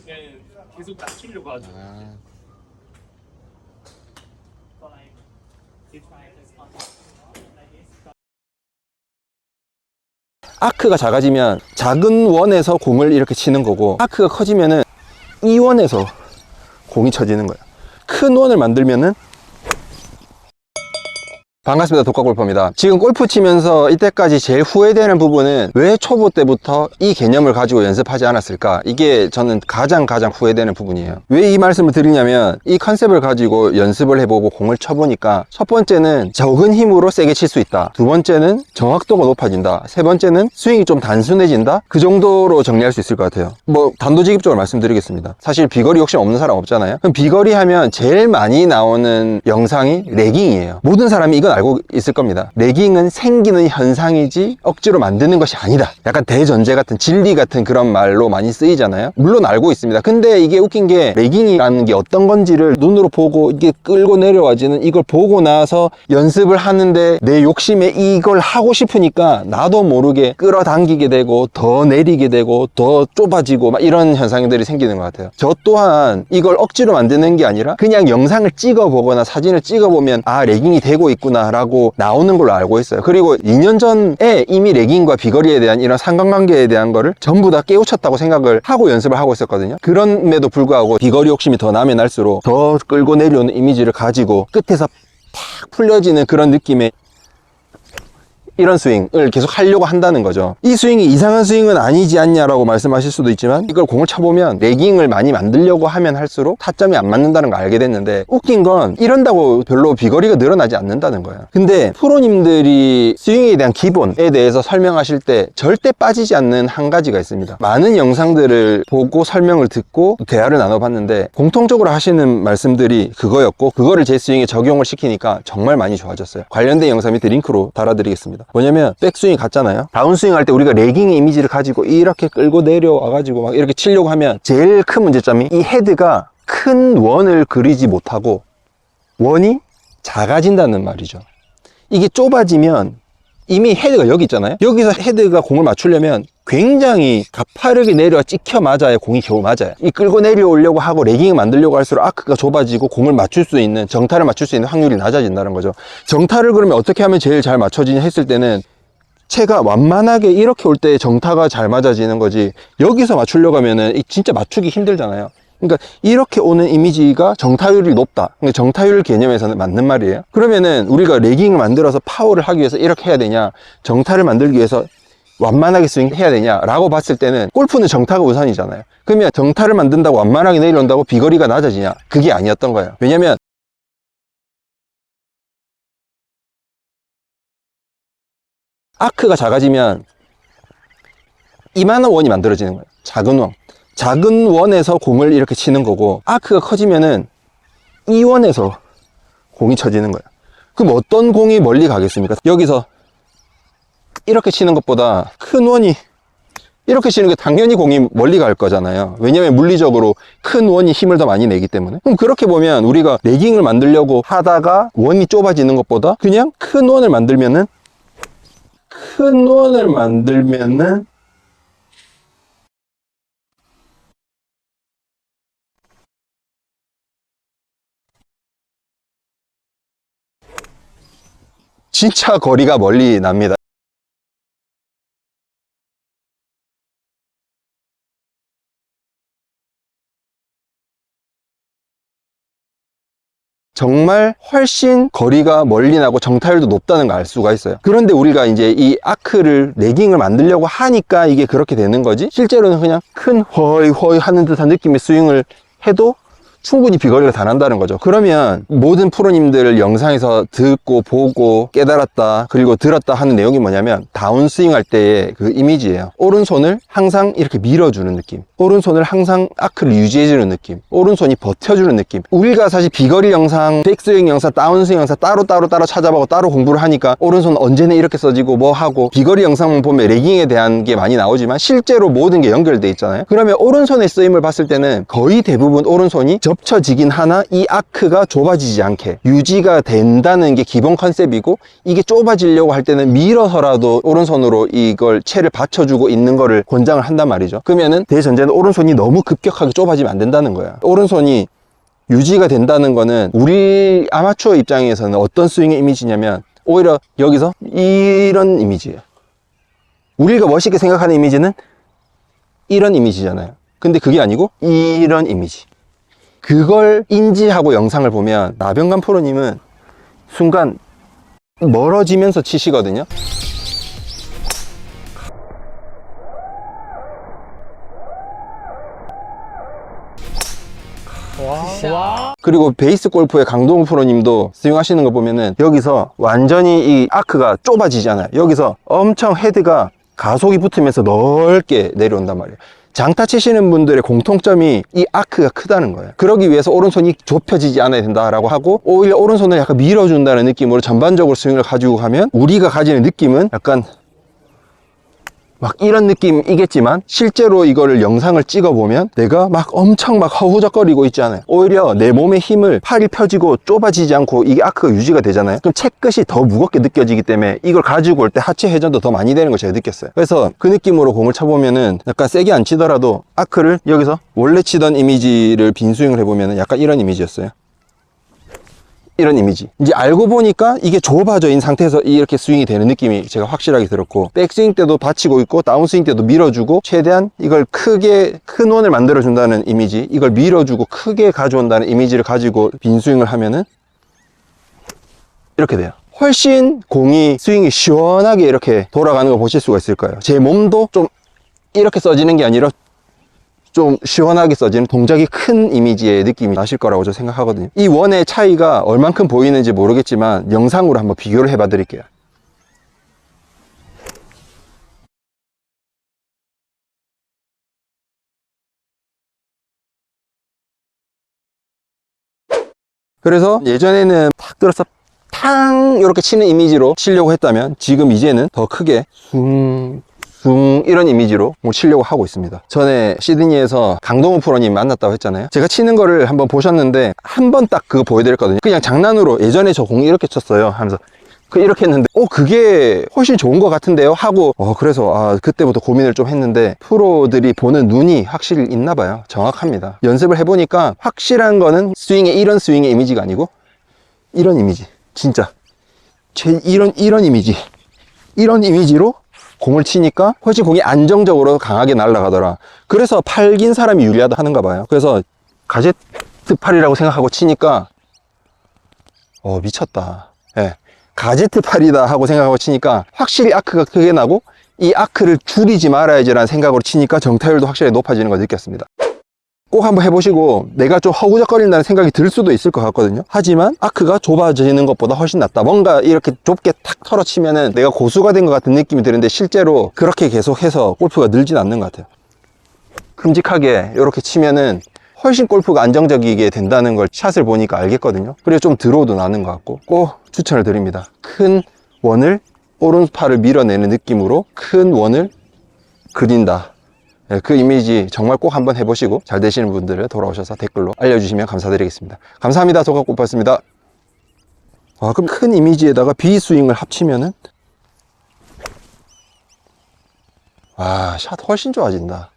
네, 계속 낮추려고 하죠. 아크가 작아지면 작은 원에서 공을 이렇게 치는 거고, 아크가 커지면은 이 원에서 공이 쳐지는 거예요. 큰 원을 만들면은. 반갑습니다. 독학골퍼입니다. 지금 골프 치면서 이때까지 제일 후회되는 부분은 왜 초보 때부터 이 개념을 가지고 연습하지 않았을까? 이게 저는 가장 후회되는 부분이에요. 왜 이 말씀을 드리냐면, 이 컨셉을 가지고 연습을 해보고 공을 쳐보니까 첫 번째는 적은 힘으로 세게 칠 수 있다, 두 번째는 정확도가 높아진다, 세 번째는 스윙이 좀 단순해진다. 그 정도로 정리할 수 있을 것 같아요. 뭐 단도직입적으로 말씀드리겠습니다. 사실 비거리 욕심 없는 사람 없잖아요. 그럼 비거리 하면 제일 많이 나오는 영상이 레깅이에요. 모든 사람이 이건 알고 있을 겁니다. 레깅은 생기는 현상이지 억지로 만드는 것이 아니다. 약간 대전제 같은, 진리 같은 그런 말로 많이 쓰이잖아요. 물론 알고 있습니다. 근데 이게 웃긴 게, 레깅이라는 게 어떤 건지를 눈으로 보고 이게 끌고 내려와지는 이걸 보고 나서 연습을 하는데 내 욕심에 이걸 하고 싶으니까 나도 모르게 끌어당기게 되고 더 내리게 되고 더 좁아지고 막 이런 현상들이 생기는 것 같아요. 저 또한 이걸 억지로 만드는 게 아니라 그냥 영상을 찍어보거나 사진을 찍어보면 아, 레깅이 되고 있구나 라고 나오는 걸로 알고 있어요. 그리고 2년 전에 이미 레깅과 비거리에 대한 이런 상관관계에 대한 거를 전부 다 깨우쳤다고 생각을 하고 연습을 하고 있었거든요. 그럼에도 불구하고 비거리 욕심이 더 나면 날수록 더 끌고 내려오는 이미지를 가지고 끝에서 팍 풀려지는 그런 느낌의 이런 스윙을 계속 하려고 한다는 거죠. 이 스윙이 이상한 스윙은 아니지 않냐라고 말씀하실 수도 있지만, 이걸 공을 쳐보면 레깅을 많이 만들려고 하면 할수록 타점이 안 맞는다는 걸 알게 됐는데, 웃긴 건 이런다고 별로 비거리가 늘어나지 않는다는 거예요. 근데 프로님들이 스윙에 대한 기본에 대해서 설명하실 때 절대 빠지지 않는 한 가지가 있습니다. 많은 영상들을 보고 설명을 듣고 대화를 나눠봤는데 공통적으로 하시는 말씀들이 그거였고, 그거를 제 스윙에 적용을 시키니까 정말 많이 좋아졌어요. 관련된 영상 밑에 링크로 달아드리겠습니다. 뭐냐면, 백스윙 같잖아요. 다운스윙 할 때 우리가 레깅의 이미지를 가지고 이렇게 끌고 내려와가지고 막 이렇게 치려고 하면 제일 큰 문제점이 이 헤드가 큰 원을 그리지 못하고 원이 작아진다는 말이죠. 이게 좁아지면 이미 헤드가 여기 있잖아요. 여기서 헤드가 공을 맞추려면 굉장히 가파르게 내려와 찍혀 맞아야 공이 겨우 맞아요. 이 끌고 내려오려고 하고 레깅을 만들려고 할수록 아크가 좁아지고 공을 맞출 수 있는, 정타를 맞출 수 있는 확률이 낮아진다는 거죠. 정타를 그러면 어떻게 하면 제일 잘 맞춰지냐 했을 때는, 채가 완만하게 이렇게 올 때 정타가 잘 맞아지는 거지, 여기서 맞추려고 하면은 진짜 맞추기 힘들잖아요. 그러니까 이렇게 오는 이미지가 정타율이 높다. 그러니까 정타율 개념에서는 맞는 말이에요. 그러면은 우리가 레깅을 만들어서 파워를 하기 위해서 이렇게 해야 되냐, 정타를 만들기 위해서 완만하게 스윙해야 되냐 라고 봤을 때는 골프는 정타가 우선이잖아요. 그러면 정타를 만든다고 완만하게 내려온다고 비거리가 낮아지냐? 그게 아니었던 거예요. 왜냐면 아크가 작아지면 이만한 원이 만들어지는 거예요. 작은 원. 작은 원에서 공을 이렇게 치는 거고, 아크가 커지면은 이 원에서 공이 쳐지는 거예요. 그럼 어떤 공이 멀리 가겠습니까? 여기서 이렇게 치는 것보다 큰 원이 이렇게 치는 게 당연히 공이 멀리 갈 거잖아요. 왜냐면 물리적으로 큰 원이 힘을 더 많이 내기 때문에. 그럼 그렇게 보면 우리가 레깅을 만들려고 하다가 원이 좁아지는 것보다 그냥 큰 원을 만들면은 진짜 거리가 멀리 납니다. 정말 훨씬 거리가 멀리 나고 정타율도 높다는 걸 알 수가 있어요. 그런데 우리가 이제 이 아크를, 레깅을 만들려고 하니까 이게 그렇게 되는 거지, 실제로는 그냥 큰 허이 하는 듯한 느낌의 스윙을 해도 충분히 비거리가 다 난다는 거죠. 그러면 모든 프로님들 영상에서 듣고 보고 깨달았다, 그리고 들었다 하는 내용이 뭐냐면, 다운스윙 할 때의 그 이미지예요. 오른손을 항상 이렇게 밀어주는 느낌, 오른손을 항상 아크를 유지해주는 느낌, 오른손이 버텨주는 느낌. 우리가 사실 비거리 영상, 백스윙 영상, 다운스윙 영상 따로 찾아보고 따로 공부를 하니까 오른손 언제나 이렇게 써지고 뭐 하고, 비거리 영상만 보면 레깅에 대한 게 많이 나오지만 실제로 모든 게 연결돼 있잖아요. 그러면 오른손의 쓰임을 봤을 때는 거의 대부분 오른손이 겹쳐지긴 하나 이 아크가 좁아지지 않게 유지가 된다는 게 기본 컨셉이고, 이게 좁아지려고 할 때는 밀어서라도 오른손으로 이걸 채를 받쳐주고 있는 거를 권장을 한단 말이죠. 그러면은 대전제는 오른손이 너무 급격하게 좁아지면 안 된다는 거야. 오른손이 유지가 된다는 거는 우리 아마추어 입장에서는 어떤 스윙의 이미지냐면 오히려 여기서 이런 이미지예요. 우리가 멋있게 생각하는 이미지는 이런 이미지잖아요. 근데 그게 아니고 이런 이미지. 그걸 인지하고 영상을 보면 나병관 프로님은 순간 멀어지면서 치시거든요. 그리고 베이스 골프의 강동우 프로님도 스윙하시는 거 보면은 여기서 완전히 이 아크가 좁아지잖아요. 여기서 엄청 헤드가 가속이 붙으면서 넓게 내려온단 말이에요. 장타 치시는 분들의 공통점이 이 아크가 크다는 거예요. 그러기 위해서 오른손이 좁혀지지 않아야 된다라고 하고, 오히려 오른손을 약간 밀어준다는 느낌으로 전반적으로 스윙을 가지고 가면 우리가 가지는 느낌은 약간 막 이런 느낌이겠지만, 실제로 이거를 영상을 찍어보면 내가 막 엄청 막 허우적거리고 있지 않아요. 오히려 내 몸의 힘을 팔이 펴지고 좁아지지 않고 이게 아크가 유지가 되잖아요. 그럼 채끝이 더 무겁게 느껴지기 때문에 이걸 가지고 올 때 하체 회전도 더 많이 되는 걸 제가 느꼈어요. 그래서 그 느낌으로 공을 쳐보면은 약간 세게 안 치더라도 아크를 여기서 원래 치던 이미지를 빈스윙을 해보면은 약간 이런 이미지였어요. 이런 이미지. 이제 알고 보니까 이게 좁아져 있는 상태에서 이렇게 스윙이 되는 느낌이 제가 확실하게 들었고, 백스윙 때도 받치고 있고 다운스윙 때도 밀어주고, 최대한 이걸 크게 큰 원을 만들어 준다는 이미지, 이걸 밀어주고 크게 가져온다는 이미지를 가지고 빈스윙을 하면은 이렇게 돼요. 훨씬 공이 스윙이 시원하게 이렇게 돌아가는 거 보실 수가 있을 거예요. 제 몸도 좀 이렇게 써지는 게 아니라 좀 시원하게 써지는 동작이 큰 이미지의 느낌이 나실 거라고 저 생각하거든요. 이 원의 차이가 얼만큼 보이는지 모르겠지만 영상으로 한번 비교를 해봐 드릴게요. 그래서 예전에는 탁 들어서 탕 이렇게 치는 이미지로 치려고 했다면, 지금 이제는 더 크게 이런 이미지로 치려고 하고 있습니다. 전에 시드니에서 강동우 프로님 만났다고 했잖아요. 제가 치는 거를 한번 보셨는데 한 번 딱 그거 보여드렸거든요. 그냥 장난으로 예전에 저 공 이렇게 쳤어요 하면서 이렇게 했는데 그게 훨씬 좋은 것 같은데요 하고, 그래서 그때부터 고민을 좀 했는데, 프로들이 보는 눈이 확실히 있나 봐요. 정확합니다. 연습을 해보니까 확실한 거는 이런 스윙의 이미지가 아니고 이런 이미지, 진짜 이런 이미지로 공을 치니까 훨씬 공이 안정적으로 강하게 날아가더라. 그래서 팔 긴 사람이 유리하다 하는가 봐요. 그래서 가제트 팔이라고 생각하고 치니까 미쳤다. 예, 가제트 팔이다 하고 생각하고 치니까 확실히 아크가 크게 나고, 이 아크를 줄이지 말아야지라는 생각으로 치니까 정타율도 확실히 높아지는 걸 느꼈습니다. 꼭 한번 해보시고, 내가 좀 허우적거린다는 생각이 들 수도 있을 것 같거든요. 하지만 아크가 좁아지는 것보다 훨씬 낫다. 뭔가 이렇게 좁게 탁 털어치면은 내가 고수가 된 것 같은 느낌이 드는데, 실제로 그렇게 계속해서 골프가 늘진 않는 것 같아요. 큼직하게 이렇게 치면은 훨씬 골프가 안정적이게 된다는 걸 샷을 보니까 알겠거든요. 그리고 좀 드로우도 나는 것 같고, 꼭 추천을 드립니다. 큰 원을, 오른팔을 밀어내는 느낌으로 큰 원을 그린다. 그 이미지 정말 꼭 한번 해보시고, 잘 되시는 분들은 돌아오셔서 댓글로 알려주시면 감사드리겠습니다. 감사합니다. 조각꽃봤습니다. 그럼 큰 이미지에다가 비스윙을 합치면은 샷 훨씬 좋아진다.